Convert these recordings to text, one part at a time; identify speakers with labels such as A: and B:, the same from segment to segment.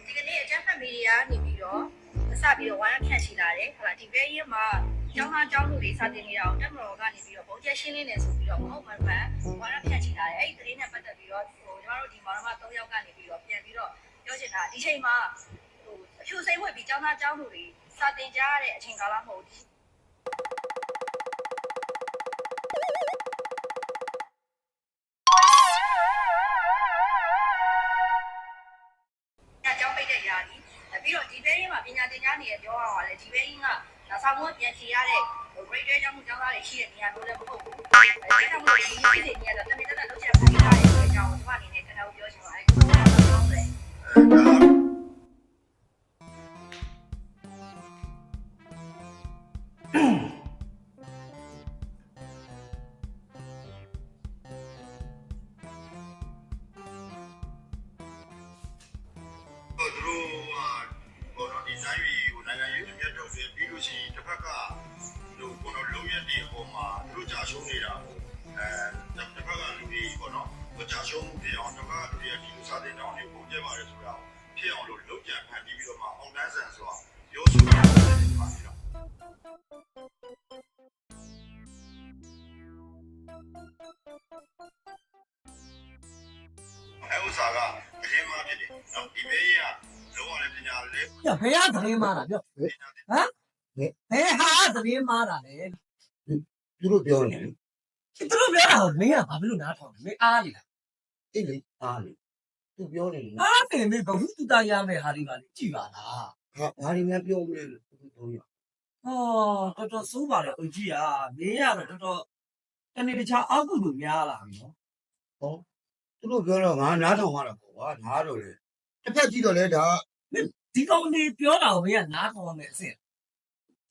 A: ဒီကနေ့အကျန်းဖတ်မီဒီယာနေပြီးတော့စပြီးတော့ဝါရဖြန့်ချီလာတယ်ဟုတ်လားဒီဘဲရင်မှာကျောင်းသားကျောင်းသူတွေစတင်နေတာကိုတက်မတော်ကနေပြီးတော့ပုံကျရှင်းလင်းနေဆိုပြီးတော့မဟုတ်မှန်ဝါရဖြန့်ချီလာတယ်အဲ့ဒီသတင်းနဲ့ပတ်သက်ပြီးတော့ကျွန်တော်တို့ဒီမောင်နှမ3ယောက်ကနေပြီးတော့ပြန်ပြီးတော့ပြောချင်တာဒီချိန်မှာအဖြူစိမ့်ဝက်ပြီးကျောင်းသားကျောင်းသူတွေစတင်ကြရတဲ့အချိန်ကာလမဟုတ်ဘူးပြီးတော့ဒီဘဲရင်မှာပညာသင်ကြားနေရပြောရအောင်လေဒီဘဲရင်ကဆောင်းဝတ်ပြန်ချီရတဲ့ grade ကျောင်းမှုကျောင်းသားတွေရှိတဲ့နေရာမျိုးလည်းမဟုတ်ဘူး။ဒါကြောင့်မို့ဒီပြည်နေရတော့တမင်တက်လောက်ချက်ပေးထားတဲ့အကြောင်းကိုကျွန်မအနေနဲ့ကျွန်တော်ပြောချင်ပါတယ်။ဟုတ်တယ်
B: တစ်ဖက်ကလူကတော့လုံရက်ဒီအပေါ်မှာလူကြရှုံးနေတာတစ်ဖက်ကလူကြီးပေါ့နော်ကြရှုံးမှုတွေအောင်တစ်ဖက်ကလူတွေကဒီလူစားတဲ့တောင်းတွေပုံကျဲပါတယ်ဆိုတာဖြစ်အောင်လို့လုံကြံဖန်တီးပြီးတော့မှအောင်တန်းဆန်ဆိုတာပြောဆိုရတယ်ဒီမှာနေတာအဲ့ဥစားကအရင်မှဖြစ်တယ်နော်ဒီဘေးကလုံးဝလည်းပညာလေး
C: ။ဘယ်ဟာသတင်းမှာတာပြော။ဟမ်။ဘယ်ဟာသတင်းမှာတာလဲ။
D: သူတို့ပြောနေတယ်
C: သူတို့ပြောတာကိုမင်းကဘာလို့နားထောင်လဲ။မင်းအားနေတာ
D: အေးလေအားလေသူပြောနေတယ်
C: ။အားတယ်မင်းဘဝတူတာရမယ်ဟာဒီပါလေကြည်ပါလား
D: ဟာဘာတွေများပြောမလဲလို့သူတို့ပြော
C: ။ဟောတော်တော်စိုးပါလေအကြီးอ่ะမင်းကတော့တော်တော်တနေ့တခြားအောက်ကူလို့များလာပြီနော်
D: ဟောသူတို့ပြောတော့ငါနားထောင်ရတာပေါ့ကွာနားတော့လေတစ်ဖက်ကြည့်တော့လေဒါ
C: ။ဒီကောင်လေးပြောတာကိုမင်းကနားထောင်ရမယ်အစ်စ်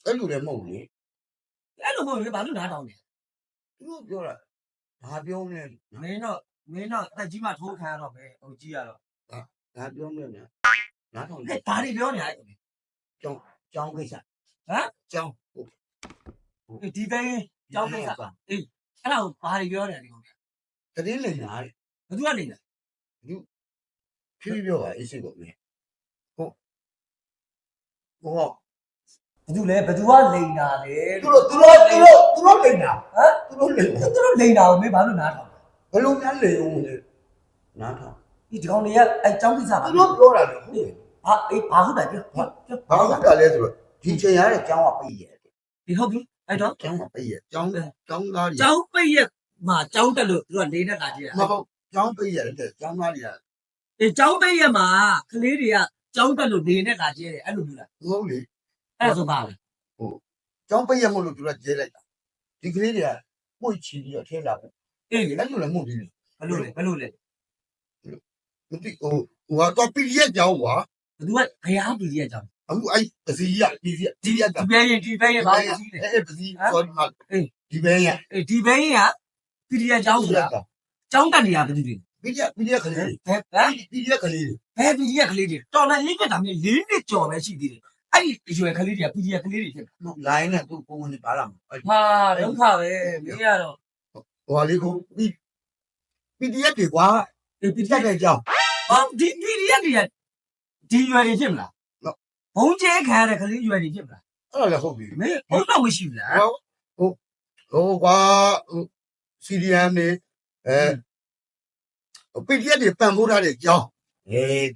D: အဲ့လိုလည်းမဟုတ်လေ
C: ။အဲ့လိုမဟုတ်ဘူးဘာလို့နားထောင်လဲ
D: သူတို့ပြောတာဘာပြောမလဲ
C: ။မင်းတော့အသက်ကြီးမှထိုးခံရတော့ပဲအကြီးကတော့
D: ဘာပြောမလဲညာနားထောင်
C: ဟဲ့ဘာတွေပြောနေလဲ
D: ကြောင်းကိစ္စ
C: ။ဟမ်
D: ကြောင်းဟုတ်
C: ဒီဘဲကြောင်းကိစ္စအေးအဲ့ဒါကိုဘာတွေပြောနေလဲဒီကောင်
D: တည်င်းလေညာလေ
C: ဘယ်သူကနေလဲ
D: ဖြည်းဖြည်းပြောပါအေးစိတ်ကိုလေဟုတ်ဟော
C: ဘယ်သူလဲဘယ်သူကလိန်တာလဲ
D: သူတို့လိမ့်တာ
C: ဟမ်
D: သူတို့လိမ့်တာ
C: သူတို့လိန်တာကိုမင်းဘာလို့နားထောင်လဲ
D: ဘယ်လိုများလိမ့်အောင်လဲနားထောင်
C: ဒီကောင်တွေကအဲចောင်းကိစ္စပါ
D: သူတို့ပြောတာလေဟုတ်တယ်
C: ဟာအေးဘာဟုတ်တယ်ပြော
D: ဘာဟုတ်တာလဲဆိုတော့ဒီချိန်ရတဲ့ကျောင်းကပိတ်ရတယ်
C: ဒီဟုတ်ပြီအဲ့တော့
D: ကျောင်းကပိတ်ရကျောင်းသားတွေ
C: ចောင်းပိတ်ရက်မှာចောင်းတက်လို့သူကလေးနဲ့လာကြည့်
D: မဟုတ်ကျောင်းပိတ်ရတယ်ကျောင်းသားတွေက
C: အေးចောင်းပိတ်ရက်မှာကလေးတွေကចောင်းတက်လို့လေးနဲ့လာကြည့်တယ်အဲ့လိုမျိုးလား
D: မဟုတ်လေ
C: အဲ့ဒါဆိုပါလေ
D: ကျောင်းပိတ်ရမလို့သူကကျဲလိုက်တာဒီကလေးတွေကပွင့်ချီပြီးတော့ထဲလာတယ်
C: အေးလေ
D: အဲ့လိုလည်းမဟုတ်ဘူး
C: ဘယ်လိုလဲ
D: မသိဟိုတော့ပိရက်ကျောင်းကွာ
C: ဘယ်သူကဘယ်ဟာပြည်ရက်ចောင်း
D: အခုအဲ့ပစီရဒီရက်
C: ဒီဘဲရင်ဘာလို့ကြီးလဲ
D: အဲ့ပစီဆိုဒီမှာဒီဘဲရ
C: အေးဒီဘဲရင်ကပြည်ရက်ចောင်းဆိုတာចောင်းတက်နေရဘယ်သူတွေ
D: ပိရက်ကလေး
C: ဟမ်
D: ပိရက်ကလေး
C: ဘယ်ပြည်ရက်ကလေးတွေတော်လည်းလိမ့်ကတာမျိုး၄နှစ်ကျော်ပဲရှိသေးတယ်အဲ့ဒီအရွယ်ကလေးတွေကပြည်ရက်ကလေးတွေဖြစ်
D: လိုင်းနဲ့သူပုံဝင်ပါလာမှာ
C: ဟာဒုက္ခပဲမင်းကတော့
D: ဟိုလေးကိုပိရက်တွေကွာပိရက်တဲ့ကျောင်း
C: ဟောဒီရက်တွေကဒီရွယ်တွေဖြစ်မလားဘုံကျဲခံရတဲ့ကလေးရွယ်တွေဖြစ်မလား
D: အဲ့ဒါလည်းဟုတ်ပြီ
C: မင်းဘုံတော့မရှိဘူးလား
D: ဟိုကွာစီဒီအမ်နေပိရက်တွေပံ့ပိုးထားတဲ့ကျောင်း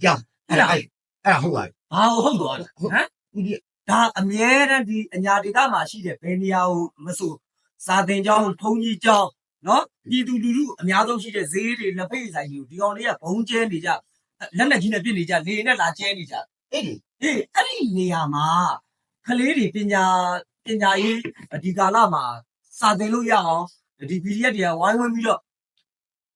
D: ကျောင်းအဲ့ဒါဟုတ်ပါ
C: ဘာဟုတ်တော့ဟမ်
D: ပိရက်
C: ဒါအမြဲတမ်းဒီအညာဒေသမှာရှိတဲ့ဘယ်နေရာကိုမဆိုစာသင်ကျောင်းထုံကြီးကျောင်းနော်ပြည်သူလူထုအများဆုံးရှိတဲ့ဈေးတွေလက်ဖိတ်ဆိုင်တွေကိုဒီကောင်လေးကဘုံကျဲနေကြလက်နဲ့ကြီးနဲ့ပြစ်နေကြလေနဲ့လာကျဲနေကြ
D: အဲ့ဒီ
C: အေးအဲ့ဒီနေရာမှာကလေးတွေပညာရေးဒီကာလမှာစာသင်လို့ရအောင်ဒီ PDF တွေကဝိုင်းဝန်းပြီးတော့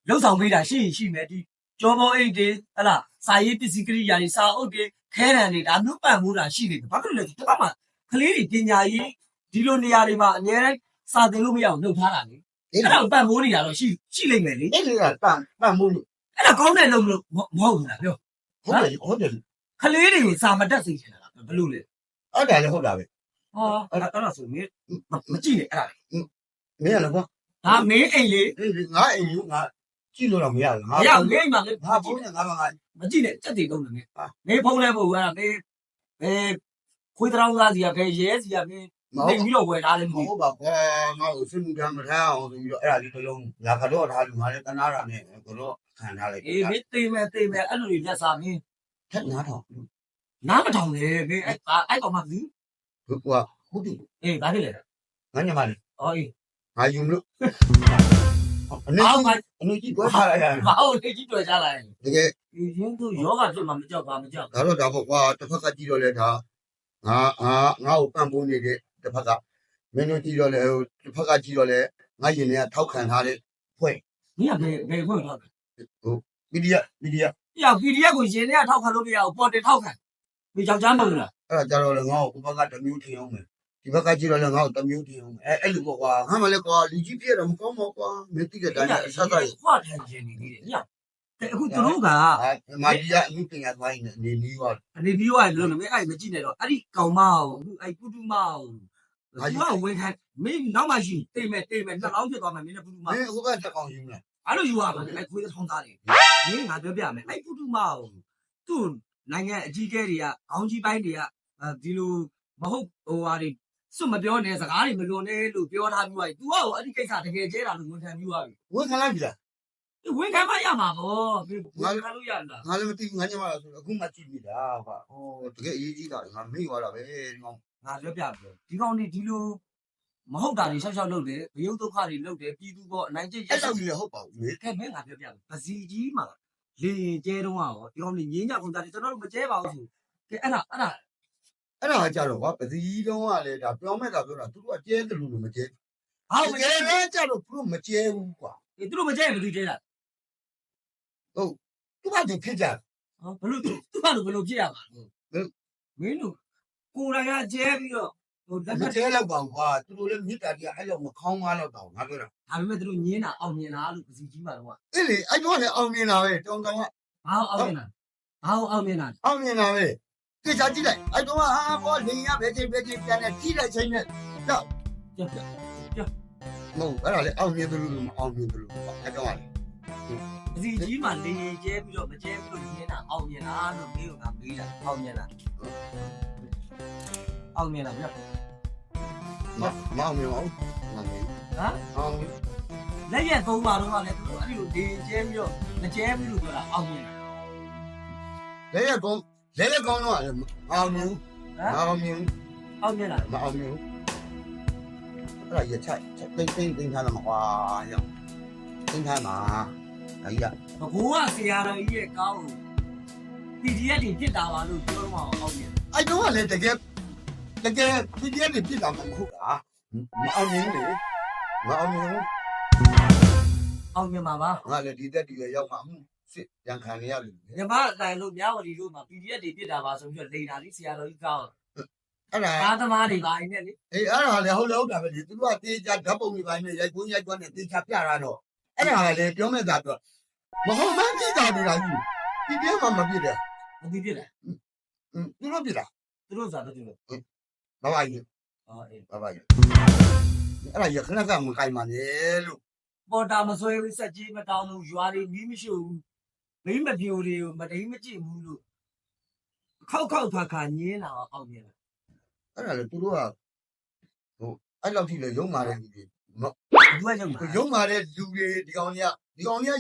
C: လှုပ်ဆောင်ပေးတာရှိမယ်ဒီကြောပေါ်အိတ်တွေဟလာစာရေးပစ္စည်းကိရိယာတွေစာအုပ်တွေခဲတံတွေဒါမျိုးပံ့ပိုးတာရှိနေတယ်ဘာဖြစ်လို့လဲဒီကမှာကလေးတွေပညာရေးဒီလိုနေရာတွေမှာအများတိုင်းစာသင်လို့မရအောင်လုပ်ထားတာလေအဲ့ဒါပံ့ပိုးနေတာတော့ရှိလိမ့်မယ်လေ
D: အဲ့ဒီကပံ့ပိုးလို့
C: အဲ့ဒါကောင်းတဲ့လုပ်လို့မဟုတ်ဘူးလားပြော
D: ဟုတ်တယ်
C: ကလေးတွေကိုစာမတက်စေချင်တာဘယ်လိုလဲ
D: အဲ့ဒါလည်းဟုတ်တာပဲ
C: ဟောအဲ့ဒါဆိုမင်းမကြည့်နဲ့အဲ့ဒါ
D: မင်းရလည်းကွာ
C: ဒါမင်းအိမ်လေ
D: ငါအိမ်ယူငါ ကြည့်လို့တော့မရဘူး
C: မရဘူးငိမ့်မှာလေ
D: ငါဖုန်းနဲ့ငါမငါ
C: မကြည့်နဲ့စက်တီလုံးနေ
D: ဟာ
C: နေဖုန်းလဲပို့အဲ့ဒါနေခွေးတောင်းသားစီကဘယ်ရဲစီကမင်းနေပြီးတော့ဝယ်ထားလဲမ
D: မ
C: သိ
D: ဟုတ်ပါကွာငါ့ကိုစစ်မှုထမ်းမထမ်းအောင်ဆိုပြီးတော့အဲ့ဒါလေးတစ်လုံးလာကတော့ထားလို့ငါလည်းတနာတာနဲ့ကတော့ခံထားလိုက်
C: အေးမင်းတေးမယ်အဲ့လိုကြီးလက်စားမင်း
D: ထက်နားတော့
C: နားမထောင်နဲ့မင်းအဲ့ကောင်မှဘူး
D: ကွာဟုတ်ပြီ
C: အေးဘာဖြစ်လဲ
D: ငါညမလေး
C: အော်အေး
D: ငါယူလို့အနေ
C: အော်
D: ကြီးတွဲထားလိုက်ရ
C: ဘာလို့နေကြီးတွေ့ကြလာလဲ
D: တကယ်
C: ဒီရင်းတို့ယောဂဖြစ်မှမကြောက်ပါမကြောက်
D: ဒါတော့ဒါပေါ့ကွာတစ်ဖက်ကကြည့်တော့လဲဒါငါ့ကိုပံ့ပိုးနေတဲ့တစ်ဖက်ကမင်းတို့ကြည့်တော့လဲတစ်ဖက်ကကြည့်တော့လဲငါရင်ထဲကထောက်ခံထားတဲ့ဖွဲ့
C: မင်းကဘယ်ခွင့်တော့
D: မီဒီယာ
C: ပြောက် PDF ကိုရင်ထဲကထောက်ခံလို့မရဘူးပေါ်တင်ထောက်ခံဒီကြောက်ကြမ်းမဟုတ်လား
D: အဲ့ဒါကြတော့လဲငါ့ကိုဘက်ကတစ်မျိုးထင်အောင်မယ်ဒီဘက်ကကြည့်တော့လဲငါ့ကိုတစ်မျိုးထင်အောင်မယ်အဲ့လိုပေါ့ကွာငါမှလည်းကွာလူကြီးပြည့်တော့မကောင်းပါဘူးကွာမင်းသိတဲ့တိုင်းအဆက်ဆက်
C: ခွာထိုင်ခြင်းနေသေးတယ်ညအခုသူတို့က
D: မာဒီယာအမှုပညာသွားရင်နေနီးပါ
C: အနေပြီးသွားတယ်လို့လည်းအဲ့မကြည့်နဲ့တော့အဲ့ဒီကောင်မအောင်အဲ့ပုတုမအောင်ငါကဝင်ခံမင်းနောက်မှရှိတိတ်မဲ့နှစ်လောင်းဖြစ်သွားမယ်မင်းနဲ့ပုတုမ
D: မင်းဟိုကတက်ကောင်ယူမလား
C: အဲ့လိုယူရမှာအဲ့ခွေးထောင်းသားတွေမင်းငါပြောပြမယ်အဲ့ပုတုမအောင်သူ့နိုင်ငံအကြီးကျယ်တွေကခေါင်းကြီးပိုင်းတွေကဒီလိုမဟုတ်ဟိုဟာတွေစွတ်မပြောနဲ့စကားတွေမလွန်နဲ့လို့ပြောထားပြီးသွားပြီ तू ကအဲ့ဒီကိစ္စတကယ်ကျဲတာလို့ဝန်ခံပြီးသွားပြီ
D: ဝန်ခံလိုက်ပြီလား
C: ဝန်ခံမရမှာပေါ့ဝန်ခံလို့ရလား
D: ငါလည်းမသိဘူးငါညမလားဆိုတော့အခုမှကြည့်မိတာကွာဟိုတကယ်အရေးကြီးတာငါမေ့သွားတာပဲဒီကောင်
C: ငါပြောပြပြောဒီကောင်တွေဒီလိုမဟုတ်တာတွေရှောက်ရှောက်လုပ်တယ်ဘယုတ်ဒုက္ခတွေလုပ်တယ်ပြည်သူပေါ်အနိုင်ကျင့်
D: အဲ့လောက်ကြီးလည်းဟုတ်ပါဘူးမေ
C: ခဲမင်းငါပြောပြပစီကြီးမှာလေရင်ကျဲတော့ရောဒီကောင်တွေငင်းကြကုန်တာကျွန်တော်တို့မကျဲပါဘူးဆိုကဲအဲ့ဒါ
D: အဲ့ဒါကကြတော့ကွာပစီတုံးကလည်းဒါပြောမဲ့တာပြောတာသူတို့ကကျဲတယ်လို့မကျဲ
C: ဟာမ
D: မ
C: ကျဲ
D: ကျဲလဲကြတော့သူတို့မကျဲဘူးကွာ
C: သူတို့မကျဲဘယ်သူကျဲတာ
D: သူကသူဖြစ်ကြ
C: ဘလို့သူကဘလို့ဖြစ်ရမှာမင်းတို့ကိုယ်တိုင်ကကျဲပြီးတော့ဟိုလက်
D: မ
C: ဖက်
D: ကျဲတော့ပါဘူးကွာသူတို့လည်းမြစ်တာကြီးအဲ့လောက်မခေါင်းကားတော့တော့ငါပြောတာ
C: ဒါပေမဲ့သူတို့ညင်းတာအောင်မြင်တာလို့ပစီကြီးမှာတော့
D: အဲ့လေအဲ့တော့လည်းအောင်မြင်တာပဲတောင်းတောင်းက
C: ဘာအောင်မြင်တာအောင်မြင်တာ
D: အောင်မြင်တာပဲကိစ္စကြည့်လိုက်အဲ့တော့ဟာဘောလင်းရပဲချင်းပြန်နေကြည့်လိုက်ချင်းနဲ့တော့
C: ကြောက်
D: မဟုတ်အဲ့ဒါလေအောင်မြင်တယ်လို့မအောင်မြင်တယ်လို့အဲ့တော့လေ
C: ပစီကြီးမှာလေရင်ကျဲပြီးတော့မကျဲပြီးတော့ညင်းတာအောင်မြင်တာလို့ပြီးတော့ငါမေးတာအောင်မြင်တာအောင်မြင်တာဗျ
D: မအောင်မြင်ပါဘူးမအောင်မြင်
C: ဟမ်
D: အောင်မြင်
C: လက်ရက်သုံးပါတော့ကလည်းသူတို့အဲ့ဒီလိုလေရင်ကျဲပြီးတော့မကျဲပြီးလို့ပြောတာအောင်မြင်တာ
D: လဲရကောင်းတော့အောင်မြင်အောင်မြင်
C: အောင်မြင်လား
D: မအောင်မြင်အဲ့ဒါရချိုက်တင်းထားလာမှာကွာရောက်တင်းထားမှာအဲ့ရ
C: ဘကိုးကဆရာတော်ကြီးရဲ့ကောင်းကို PDF တွေဖြစ်တာပါလို့ပြောတော့အောင်မြင်
D: အဲ့တော့လည်းတကယ်ဒီကျနေပြစ်တာမဟုတ်တာမအောင်မြင်လေမအောင်မြင်
C: အောင်မြင်ပါပါ
D: ငါလည်းဒီတက်ဒီရောက်မှစစ်ရန်ခံရလို့
C: ညီမအတိုင်းလို့မြဝတီတို့မှာ PDF တွေဖြစ်တာပါဆိုပြီးတော့လိန်တာလေးဆရာတော်ကြီးကောင်း
D: အဲ့ဒါ
C: သားသမားတွေပါနေလေ
D: အေးအဲ့ဒါလည်းဟုတ်တာပဲဒီသူကတေးကြဓာတ်ပုံတွေပိုင်းနဲ့ရိုက်ကွန်းနဲ့တေးချပြတာတော့အဲ့ဒါလည်းပြောမဲ့တာတော့မဟုတ်မှန်းကြည့်တာနေတာကြီးဒီပြမှာမပြည့်တယ်
C: မသိဖြစ်တယ်
D: သူတို့ပြတာ
C: သူတို့စားတယ်လို့
D: ဘာပါကြီး
C: အော်အေး
D: ဘာပါကြီးအဲ့ဒါရခဏကမကိုင်ပါနဲ့လို့
C: ပေါ်တာမဆွဲဘူးစက်ကြီးမတောင်းဘူးရွာတွေမီးမရှိဘူးမိမပြိုတွေကိုမတိမ်မကြည့်ဘူးလို့ခောက်ခါခါညင်းလာအောင်မြင်တယ်
D: အဲ့ဒါလေသူတို့ကဟိုအဲ့လောက်ထိလေရုံမာတဲ့လူတွေ
C: ဘူးကရုံမှာ
D: ရုံမာတဲ့လူတွေဒီကောင်ကြီး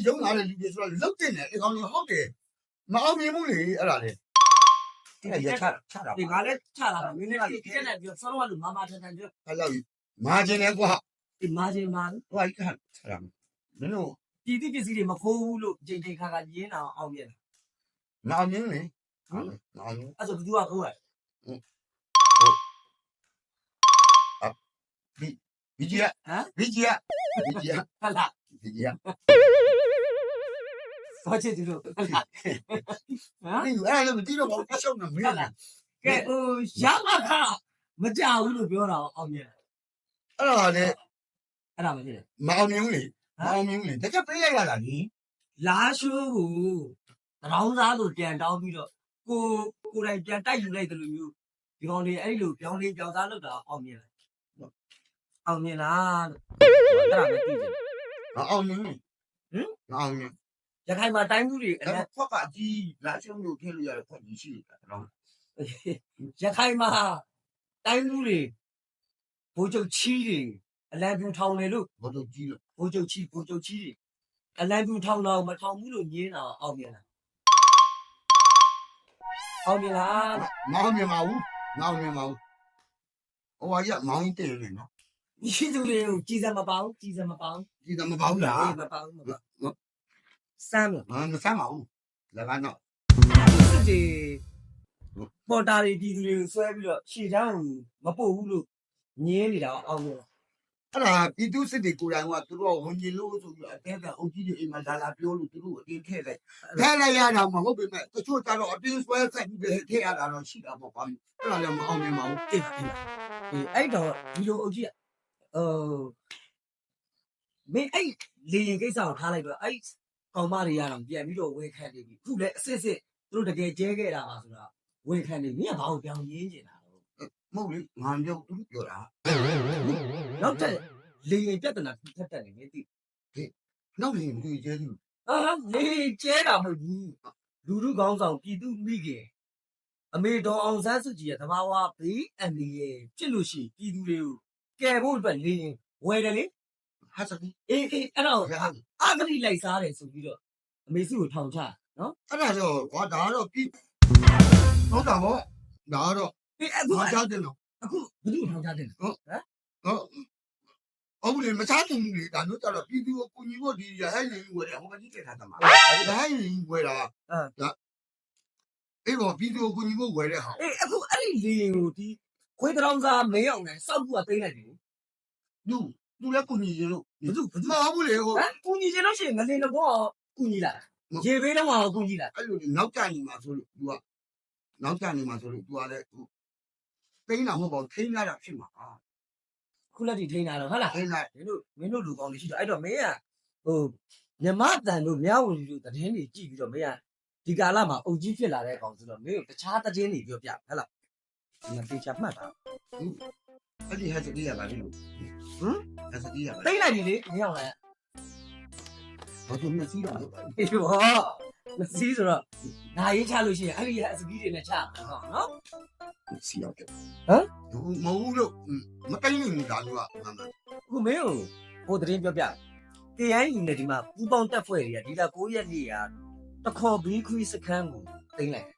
D: ရုံမာတဲ့လူတွေဆိုတော့လုတ်တင်တယ်ဒီကောင်ကြီးဟုတ်တယ်မအောင်မြင်ဘူးလေအဲ့ဒါလေအဲ့ရချတာ
C: ဒီငါလည်းချလာတာမင်းလည်းပြည့်နေပြီးဆောင်းရလို့မမထန်ထန်ပြော
D: အဲ့လောက်မာကျင်တယ်ကွာ
C: ဒီမာဂျင်မာ
D: ဟိုကချတာမင်းတို့
C: ပြည်သူပစ္စည်းတွေမခိုးဘူးလို့ချိန်ခါညင်းလာအောင်မြင်တယ်
D: မအောင်မြင်လေမအောင်မြင်
C: အဲ့ဆိုဘသူကခိုးရ
D: ဘီဂျီယာဘီဂျီယာ
C: ဟလာ
D: ဘီဂျီယာ
C: ဆောချစ်သူတို့ဟလာဟမ်
D: ဒီအဲ့ဒါလည်းမသိတော့ဘာလို့ရှောက်နေမင်းလား
C: ကဲဟိုရမခမကြဘူးလို့ပြောတာအောင်မြင်
D: အဲ့ဒါလည်း
C: အဲ့ဒါမဖြစ်
D: မအောင်မြင်လေမအောင်မြင်လေတကယ်ပေးလိုက်ရတာလေ
C: လာရှိုးကိုတောင်းစားလို့ပြန်တောင်းပြီးတော့ကိုယ်တိုင်ပြန်တိုက်ယူလိုက်တယ်လို့မျိုးဒီကောင်တွေအဲ့လိုပြောင်းလေးပြောင်းစားလုပ်တာအောင်မြင်အောင်မြင်လားအဲ့ဒါပဲသိတယ်
D: မအောင်မြင်လေ အောင်
C: ရခိုင်မှာတိုင်းမှုတွေ
D: ဒါခွက်ကကြီးလာရှုံးလို့ထည့်လို့ရတဲ့ခွက်ကြီးရှိတယ်တော့
C: ရခိုင်မှာတိုင်းမှုတွေဘိုးချုပ်ချီးတွေအလံပြူထောင်တယ်လို့
D: ဘာလို့ကြီးလို့
C: ဘိုးချုပ်ချီးတွေအလံပြူထောင်တော့မထောင်ဘူးလို့ညင်းတာအောင်မြင်လားအောင်မြင်လား
D: မောင်းမြင်ပါဘူးမောင်းမြင်ပါဘူးဟိုကရမောင်းတင်နေနော်
C: ဒီသူတွေကိုကြည်စံမပေါင်းကြည်စံမပေါင်း
D: ဒီကမပေါ့လား
C: မပေါင်းမပေါင်းစမ်းလို့
D: မဆမ်းပါဘူးလည်းကတော့
C: စစ်တွေပေါ်တာတွေပြည်သူတွေကိုဆွဲပြီးတော့ရှေ့ချောင်းမပို့ဘူးလို့ညင်းနေတာအောင်မြင်လား
D: အဲ့ဒါပြည်သူစစ်တွေကိုယ်တိုင်ကသူတို့ဝင်ကြီးလို့ဆိုပြီးအတဲကအုပ်ကြီးတွေအိမ်မှာလာပြောလို့သူတို့အတင်းထည့်လိုက်ထည့်လိုက်ရတာမဟုတ်ပေမဲ့တချို့ကျတော့အတင်းဆွဲဆက်ပြီးထည့်ရတာတော့ရှိတာပေါ့ကွာအဲ့ဒါလည်းမအောင်မြင်ပါဘူး
C: တိတ်ပါအဲ့တော့ဒီလိုအုပ်ကြီးမင်းအဲ့လေရင်ကိစ္စကိုထားလိုက်တော့အဲ့ကောင်မတွေရတော့ပြန်ပြီးတော့ဝေခံနေပြီခုလည်းအစစ်စစ်သူတို့တကယ်ကျဲခဲ့တာပါဆိုတာဝေခံနေမင်းကဘာကိုပြောင်းရင်းနေတာလဲ
D: မဟုတ်လေငါပြောသူပြောတာ
C: နောက်ထပ်လေရင်ပြဿနာထပ်တက်နေမင်းသိ
D: နောက်ရင်သူကျဲသူ
C: လေကျဲတာမဟုတ်ဘူးလူလူကောင်းဆောင်ပြည်သူမိခင်အမေတော်အောင်ဆန်းစုကြည်ရဲ့သဘာဝဘေးအန္တရာယ်ဖြစ်လို့ရှိပြည်သူတွေကိုကယ်ဖို့အတွက်လေရင်ဝယ်တယ်လေ
D: ဟာစကီ
C: အေးအဲ့တော့
D: ရဟန်း
C: အာဂတိလိုက်စားတယ်ဆိုပြီးတော့အမေစုကိုထောင်ချနော်
D: အဲ့ဒါတော့ကွာဒါတော့ပြည်ဟုတ်တာပေါ့ဒါတော့
C: အေးအခု
D: ဘာကြောက်တယ်နော်
C: အခုဘယ်သူ့ထောင်ချတယ်လဲ
D: ဟုတ်ဟုတ်လေမစားတင်ဘူးလေဒါတို့ကျတော့ပြည်သူကိုကူညီဖို့ဒီရဟန်းရင်ဝယ်တယ်ဟိုမကြီးတက်ထားတယ်မှာရဟန်းရင်ဝယ်တာဒါအေးပေါ့ပြည်သူကိုကူညီဖို့ဝယ်တဲ့ဟာ
C: အေးအခုအဲ့ဒီလေရင်ကိုဒီခွေးတောင်စားမင်းအောင်နဲ့စောက်ဘူးကသိမ့်လိုက်တယ်
D: သူလည်းကူညီရင်လို့
C: ဘယ်သူ
D: မဟုတ်ဘူးလေဟို
C: ဟမ်ကူညီချင်လို့ရှိရင်ငလင်တော့ကူညီလာရေဘေးတော့မကူညီလာ
D: အဲ့လိုနောက်ကျနေမှာဆိုလို့ तू ကနောက်ကျနေမှာဆိုလို့ तू ကလည်းသိန်းတာမဟုတ်ပါဘူးထိန်းရတာဖြစ်မှာ
C: ခုလက်တီထိန်းတာတော့ဟုတ်လား
D: ထိန်းလိုက်
C: မင်းတို့လူကောင်းတွေရှိတော့အဲ့တော့မင်းကဟိုမြမတန်တို့မြဝတီတို့သတင်းတွေကြည့်ပြီးတော့မင်းကဒီကာလမှာအုပ်ကြီးဖြစ်လာတဲ့ကောင်ဆိုတော့မင်းတို့တခြားသတင်းတွေပြောပြဟုတ်လားဒီမှာတေချာမှတ်တာ
D: အဲ့ဒီဟက်စကီးရပါလိမ့်လို့ဟက်စကီးရပါ
C: သိမ့်လိုက်ပြီလေမင်းအောင်လိုက်
D: ဘာလို့မစီးတော့
C: အေးဟောမစီးဆိုတော့နာရေးချလို့ရှိရင်အဲ့ဒီအစပီးတွေနဲ့ချမှာဟောနော်
D: စီးရတယ်
C: ဟမ်
D: မဟုတ်လို့မတိုင်းနေဒါလို့က
C: အခုမင်းဟိုသတင်းပြောပြ KIU နဲ့ဒီမှာပူပေါင်းတက်ဖွဲ့တွေကဒီလ9ရက်နေ့ကတခေါ်ဘီခွီစခန်းကိုသိမ့်လိုက်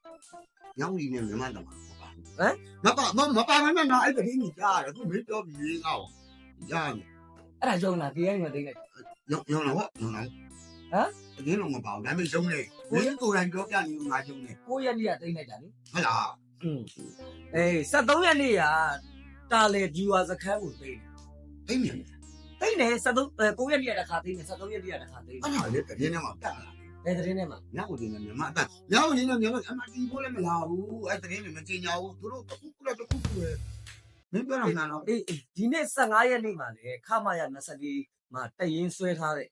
D: ညောင်းကြီးနဲ့မြန်မာတော့မှာ
C: ဟမ်
D: မပါမနဲ့နော်အဲ့ဒီကြီးကြားရတယ်ခုမင်းပြောပြီးငါ့ကိုကြားတယ်
C: အဲ့ဒါကြောင့်လား KIU နဲ့သိမ့်လိုက်
D: ရောင်းတော့ရောင်းတော့အရင်တော့မပါဘူးဒါပေမဲ့ရုံးနေကိုယ်ကိုယ်တိုင်ပြောပြနေငါရုံးနေ
C: 9ရက်နေ့ကသိမ့်လိုက်တာလေ
D: ဟုတ်လား
C: အေး73ရက်နေ့ကတာလေဂျူဝါစခန်းကိုသိမ့်
D: သိမြင်
C: သိမ့်တယ်9ရက်နေ့ကတစ်ခါသိမ့်တယ်73ရက်နေ့ကတစ်ခါသိမ့်တယ်
D: အဲ့ဒါလေတကယ်နဲ့မှတက်လာ
C: ဘယ်သတင်းနဲ့မှ
D: ညောင်းကြီးနဲ့မြန်မာအတန်ညောင်းကြီးနဲ့မြန်မာအမှတီးဖို့လည်းမလာဘူးအဲ့တကယ်နဲ့မကြင်ညာဘူးသူတို့တစ်ခုခုလည်းတစ်ခုခုပဲမင်းပြောတာမှန်တော့
C: အေးဒီနေ့15ရက်နေ့မှာလေခမရ24မှာတရင်ဆွဲထားတဲ့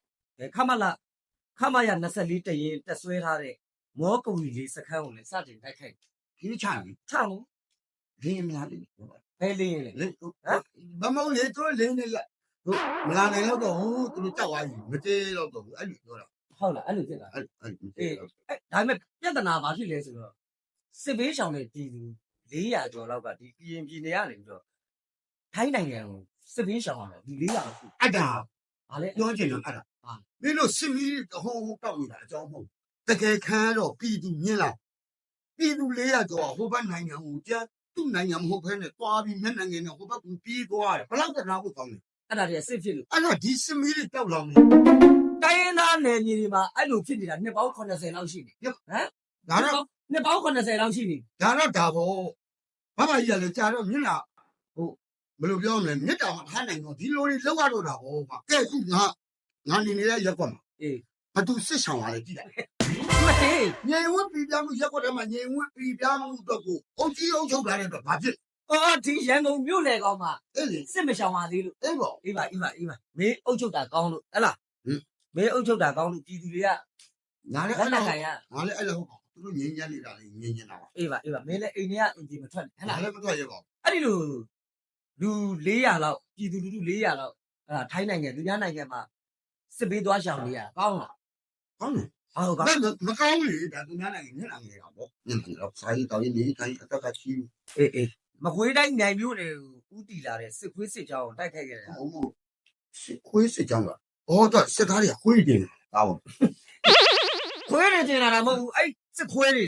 C: ခမရ24တရင်တက်ဆွဲထားတဲ့မောကဝီလေးစခန်းကိုလည်းစတင်တိုက်ခိုက်
D: ဒီချာပြီ
C: ထောင်
D: ရင်းမလားလေ
C: ဘယ်လေးလဲ
D: လေမမောင်လေသူလင်းနေရဟုတ်မလာနိုင်တော့ဘူးသူတို့ကြောက်သွားပြီမကြေးတော့ဘူးအဲ့လိုပြောတာ
C: ဟုတ်လားအဲ့လိုဖြစ်တာ
D: အဲ့
C: အေးဒါပေမဲ့ပြဿနာဘာဖြစ်လဲဆိုတော့စစ်ဘေးရှောင်တဲ့ပြည်သူ400ကျော်လောက်ကဒီပြည်ပြည်နေရနေပြီးတော့ထိုင်းနိုင်ငံကိုစစ်ဘေးရှောင်ရတယ်ဒီ400လောက်ရှိ
D: အဲ့ဒါ
C: ဘာလဲ
D: ပြောချင်တော့အဲ့ဒါမင်းတို့စစ်မီးဟိုတောက်နေတာအကြောင်းမဟုတ်တကယ်ခမ်းတော့ပြည်သူမြင်လားပြည်သူ400ကျော်ဟိုဘက်နိုင်ငံကိုကြားသူ့နိုင်ငံမဟုတ်ဘဲနဲ့တွားပြီးမျက်နှာငယ်နဲ့ဟိုဘက်ကိုပြေးသွားတယ်ဘလောက်တနာဖို့ကောင်းလဲ
C: အဲ့ဒါတွေကစစ်ဖြစ်လို့
D: အဲ့ဒါဒီစစ်မီးတွေတောက်လောင်နေ
C: တိုင်းရင်းသားနယ်မြေတွေမှာအဲ့လိုဖြစ်နေတာနှစ်ပေါင်း80လောက်ရှိနေဟမ်
D: ဒါတော့
C: နှစ်ပေါင်း80လောက်ရှိနေ
D: ဒါတော့ဒါပေါ့ဘာမှကြီးရလေကြာတော့မြင်လားဟိုဘယ်လိုပြောမလဲမြစ်တောင်ထားနိုင်တော့ဒီလိုတွေလောက်ရတော့တာပေါ့ကွာကဲခုငါနေနေတဲ့ရက်ကွက်မှာ
C: အေး
D: ဘာသူစစ်ဆောင်လာလဲကြည့်လိုက်
C: မဟေး
D: ငြိမ်ဝတ်ပြည်ပြမှုရက်ကွက်ထဲမှာငြိမ်ဝတ်ပြည်ပြမှုတော့ကိုအုတ်ကြီးအုတ်ချုပ်လာတဲ့အတွက်ဘာဖြစ်
C: အော်ဒီရန်ကုန်မြို့လေကောင်းမှာ
D: အဲ့လေ
C: စစ်မရှောင်ပါသေးလို့
D: အဲ့ပေါ့
C: အေးပါမင်းအုပ်ချုပ်တာကောင်းလို့ဟဲ့လားမင်းအုပ်ချုပ်တာကောင်းလို့ပြည်သူတွေက
D: ငါလည်း
C: လက်
D: အဲ့
C: န
D: လို
C: က်ခံရ
D: ငါလည်းအဲ့လိုဟုတ်သူတို့ငြိမ်ချမ်းနေတာလေငြိမ်နေတာပါ
C: အေးပါမင်းလည်းအိမ်ထဲကအင်ဂျင်မထွက်နဲ့ဟဲ့
D: ငါ
C: လား
D: လည်းမထွက်ရပါဘူး
C: အဲ့ဒီလိုလူ400လောက်ပြည်သူလူထု400လောက်အဲ့ဒါထိုင်းနိုင်ငံသူများနိုင်ငံမှာစ စစ်ပေးသွားရှောင်နေရကောင်းလား
D: ကောင်းတယ်
C: ဟုတ်ကောင်း
D: မကောင်းလေဒါသူများနိုင်ငံညံ့နေတာပေါ့ညံ့နေတော့စာရေးတော်ရေးနေတိုင်းအတက်ကချီး
C: အေးမကွေးတိုင်းနိုင်မျိုးတွေဥတီလာတဲ့စစ်ခွေးစစ်ကြောင်းကိုတိုက်ခိုက်ခဲ့တယ်
D: ဟုတ်မို့ခွေးစစ်ကြောင်းကတော့စစ်သားတွေကခွေးတင်တာပေါ့
C: ခွေးတွေတင်လာတာမဟုတ်ဘူးအဲ့စစ်ခွေးတွေ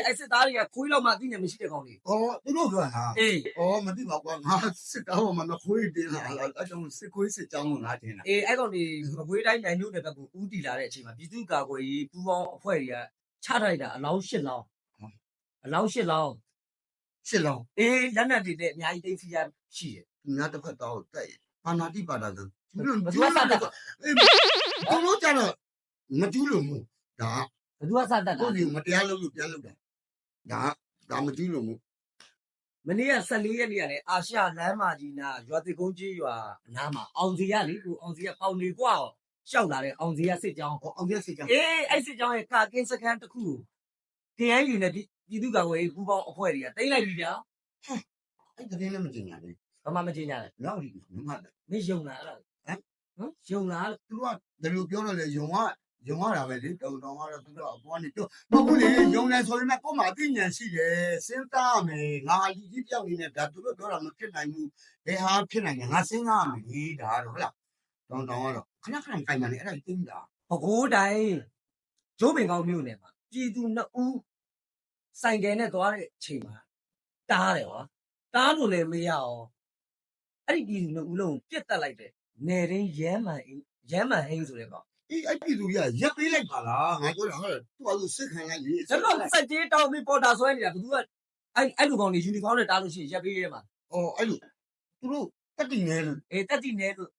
C: အဲ့စစ်သားတွေကခွေးလောက်မှသိနေမရှိတဲ့ကောင်တွေ
D: သူတို့ကဟာ
C: အေး
D: မသိပါကွာငါစစ်သားပေါ်မှာမခွေးတင်လာအဲ့ကြောင့်စစ်ခွေးစစ်ကြောင်းကိုငါတင်တာ
C: အေးအဲ့ကောင်တွေမကွေးတိုင်းနိုင်မျိုးတွေဘက်ကိုဥတီလာတဲ့အချိန်မှာပြည်သူ့ကာကွယ်ရေးပူးပေါင်းအဖွဲ့တွေကချထိုက်တာအလောင်း၈လောင်းအလောင်း၈လောင်း
D: ရှစ်လောင်း
C: အေးလက်နက်တွေနဲ့အများကြီးသိမ်းစီရရှိတယ်
D: သူများတစ်ဖက်တော့တက်ပါဏာတိပါတာက
C: ဘယ်သူကစတတ်တာ
D: သူတို့ကြတော့မကျူးလို့မို့ဒါ
C: ဘယ်သူကစတတ်တာ
D: ကိုယ်ဒီမတရားလုပ်လို့ပြန်လုပ်တာဒါမကျူးလို့မို့
C: မနေ့က14ရက်နေ့ကလည်းအာရှလမ်းမကြီးနာရွာတိကုန်းကြီးရွာအနားမှာအောင်စီရလေကိုအောင်စီရပေါင်နေกว่าရှောက်လာတဲ့အောင်စီရစစ်ကြောင်း
D: အောင်ပြစစ်ကြောင်း
C: အေးအဲ့စစ်ကြောင်းရဲ့ကာကင်းစခန်းတစ်ခုကို KNU နဲ့ပြည်သူ့ကာကွယ်ရေးပူးပေါင်းအဖွဲ့တွေကတိမ့်လိုက်ပြီဗျာ
D: အဲ့တကယ်လည်းမကျင်ညာလေ
C: ဘာမှမချင်းကြနဲ့
D: နောက်ဒီမှတ်
C: မင်းယုံလားအဲ့ဒါနော်ယုံလား
D: သူတို့ကဘယ်လိုပြောတော့လဲယုံရတာပဲလေတောင်းကတော့သူတို့အပေါ်နေပြောမဟုတ်လေယုံလဲဆိုရင်ကို့မှာအသိဉာဏ်ရှိတယ်စဉ်းစားမယ်ငါလူကြီးပြောက်နေတယ်ဒါသူတို့ပြောတာမဖြစ်နိုင်ဘူးဘယ်ဟာဖြစ်နိုင်လဲငါစဉ်းစားမယ်လေဒါတော့ဟုတ်လားတောင်းကတော့ခဏခဏကြိုင်တယ်အဲ့ဒါသိတာ
C: ဘကိုးတိုင်းကျိုးပင်ကောင်းမြို့နယ်မှာပြည်သူ2ဦးဆိုင်ကယ်နဲ့သွားတဲ့အချိန်မှာတားတယ်ဟောတားလို့လည်းမရအောင်အဲ့ဒီပြည်သူ2ဦးလုံးပြစ်တက်လိုက်တယ်နယ်ရင်းရဲမှန်ဟင်းဆိုတဲ့ကောင်
D: အေးအဲ့ပြည်သူကြီးကရက်ပေးလိုက်ပါလားငါပြောတာဟုတ်တယ်သူကသူစစ်ခံလိုက်လေ
C: ကျွန်တော်စက်ကြီးတောင်းပြီးပေါ်တာဆွဲနေတာဘယ်သူကအဲ့လူကောင်တွေယူနီဖောင်းနဲ့တားလို့ရှိရင်ရက်ပေးရဲမှာ
D: အော်အဲ့လိုသူတို့တက်တည်နေလို့
C: အေးတက်တိနေလို့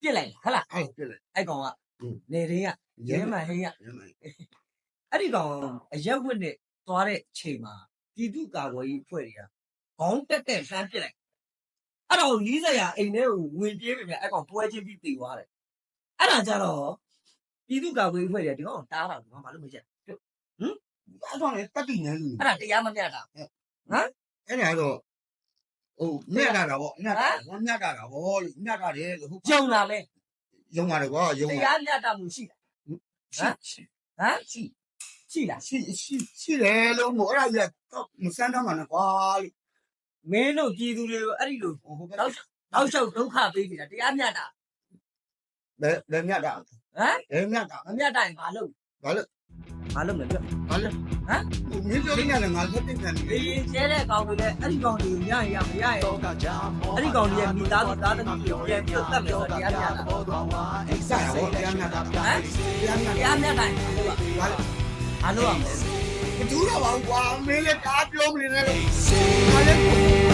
C: ပြစ်လိုက်ဟလား
D: အဲ့ပြစ်လိုက်
C: အဲ့ကောင်ကနေရင်းကရဲမှန်ဟင်းက အဲ့ဒီကောင်အရက်ဝတ်နဲ့သွားတဲ့ချိန်မှာပြည်သူ့ကာကွယ်ရေးအဖွဲ့တွေကခေါင်းတက်လှမ်းပစ်လိုက်အဲ့တော့40ရာအိမ်ထဲကိုဝင်ပြေးပြီမြအဲ့ကောင်ပွဲချင်းပြီးတည်သွားတယ်အဲ့ဒါကြတော့ပြည်သူ့ကာကွယ်ရေးအဖွဲ့တွေကဒီကောင်တားတာဘာလို့မချက်
D: အဲ့တော့လေတက်တည်နေလို့
C: အဲ့ဒါတရားမမျှတာ
D: အဲ့ဒါတော့ဟိုမြတ်တာပေါ့မြတ်တာမြတ်တာပေါ့မြတ်တာတယ်ဟုတ်
C: ကြုံလာလဲ
D: ယုံရတယ်ကွာယုံ
C: တရားမျှတာမှုရှိလားဟမ်ရှိလား
D: ရှိတယ်လို့မို့အဲ့ဒါကြီးတော့မစမ်းတော့မှနဲ့ကွာ
C: မင်းတို့ပြည်သူတွေကိုအဲ့ဒီလိုနောက်လျှောက်ဒုက္ခပေးနေတာတရားမျှတာ
D: ဘယ်မြတ်တာ
C: ဟမ်
D: ဘယ်မြတ်တာ
C: မမျှတာရင်ဘာလုပ်
D: ဘာလို့
C: မပြော
D: ဘာလို့မင်းပြောနေတယ်ငါသက်တင်တယ်
C: အေးကျဲတဲ့ကောင်တွေလည်းအဲ့ဒီကောင်တွေရရင်မရရင်အဲ့ဒီကောင်တွေရဲ့မိသားစုသားသမီးတွေပြန်ပြီးတတ်မယ်ဆိုတရားမျှတာ
D: အဲ့ဒါပေါ့တရားမြတ်တာ
C: ဟမ်တရားမျှတာရင်ဘာလုပ်ရမလဲ
D: မတူတော့ပါဘူးကွာမင်းလည်းကားပြောမနေနဲ့လို့ငါလည်း